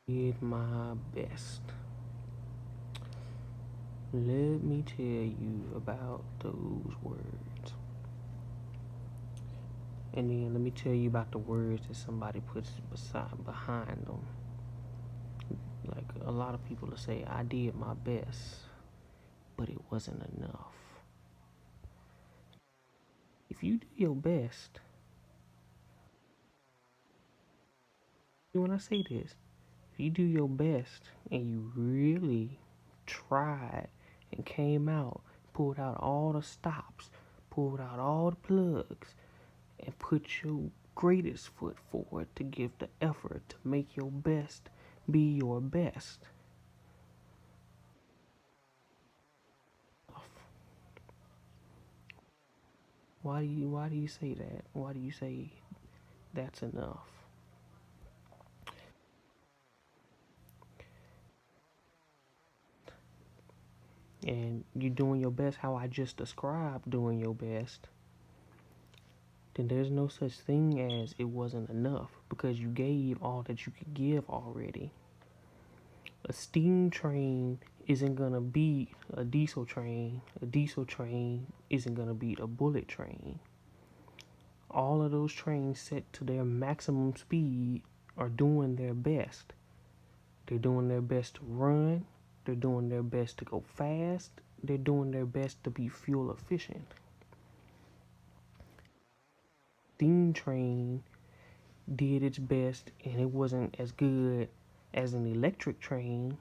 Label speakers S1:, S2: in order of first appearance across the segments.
S1: Did my best. Let me tell you about those words. And then let me tell you about the words that somebody puts behind them. Like a lot of people will say, I did my best, but it wasn't enough. If you do your best, when I say this, if you do your best and you really tried and came out, pulled out all the stops, pulled out all the plugs, and put your greatest foot forward to give the effort to make your best be your best. Why do you say that? Why do you say that's enough? And you're doing your best how I just described doing your best, then there's no such thing as it wasn't enough because you gave all that you could give already. A steam train isn't gonna beat a diesel train. A diesel train isn't gonna beat a bullet train. All of those trains set to their maximum speed are doing their best. They're doing their best to run. They're doing their best to go fast. They're doing their best to be fuel efficient. Steam train did its best and it wasn't as good as an electric train.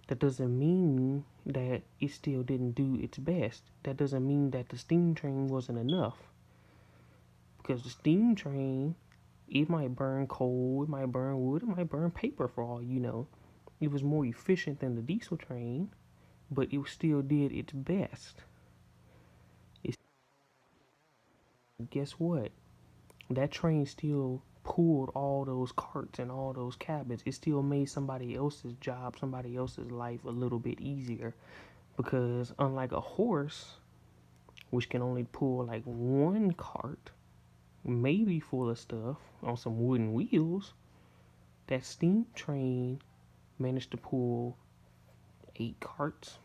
S1: That doesn't mean that it still didn't do its best. That doesn't mean that the steam train wasn't enough. Because the steam train, it might burn coal, it might burn wood, it might burn paper for all you know. It was more efficient than the diesel train, but it still did its best. It's, guess what? That train still pulled all those carts and all those cabins. It still made somebody else's job, somebody else's life a little bit easier. Because unlike a horse, which can only pull like one cart, maybe full of stuff on some wooden wheels, that steam train managed to pull 8 carts,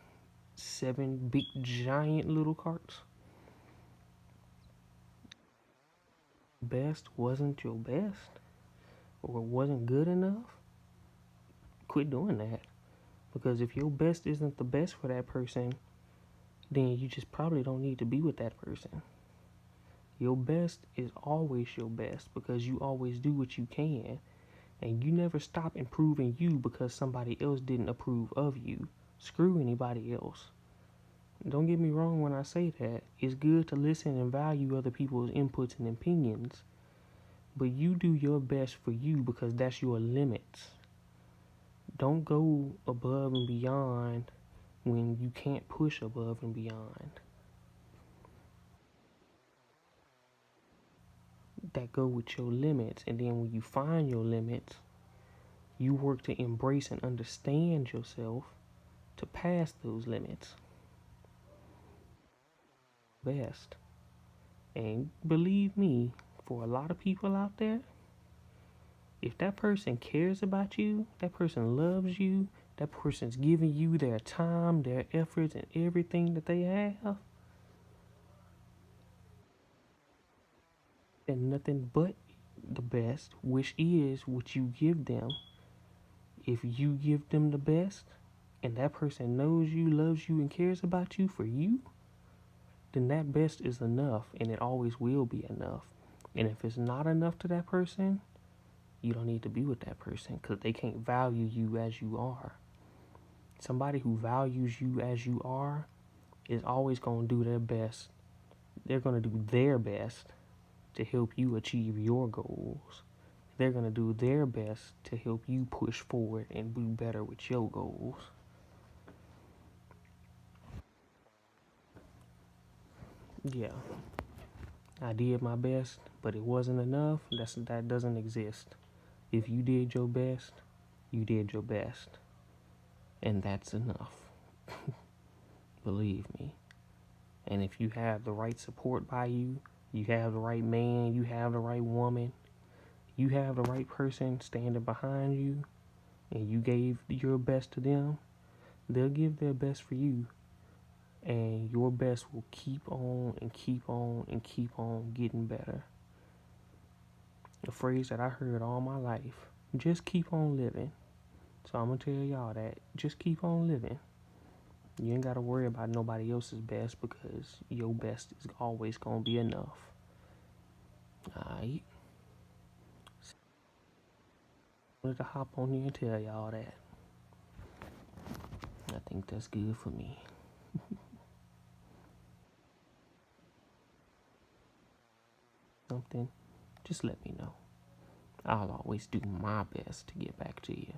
S1: 7 big giant little carts. Best wasn't your best or wasn't good enough, quit doing that. Because if your best isn't the best for that person, then you just probably don't need to be with that person. Your best is always your best because you always do what you can and you never stop improving you because somebody else didn't approve of you. Screw anybody else. Don't get me wrong when I say that. It's good to listen and value other people's inputs and opinions, but you do your best for you because that's your limits. Don't go above and beyond when you can't push above and beyond. That go with your limits, and then when you find your limits, you work to embrace and understand yourself to pass those limits. Best. And believe me, for a lot of people out there, if that person cares about you, that person loves you, that person's giving you their time, their efforts, and everything that they have, and nothing but the best, which is what you give them. If you give them the best, and that person knows you, loves you, and cares about you for you, then that best is enough, and it always will be enough. And if it's not enough to that person, you don't need to be with that person because they can't value you as you are. Somebody who values you as you are is always going to do their best. They're going to do their best to help you achieve your goals. They're going to do their best to help you push forward and do better with your goals. Yeah, I did my best, but it wasn't enough. That doesn't exist. If you did your best, you did your best. And that's enough. Believe me. And if you have the right support by you, you have the right man, you have the right woman, you have the right person standing behind you, and you gave your best to them, they'll give their best for you, and your best will keep on and keep on and keep on getting better. A phrase that I heard all my life: just keep on living. So I'm gonna tell y'all that just keep on living. You ain't gotta worry about nobody else's best, because your best is always gonna be enough. Alright? I wanted to hop on here and tell y'all that. I think that's good for me. Something, just let me know. I'll always do my best to get back to you.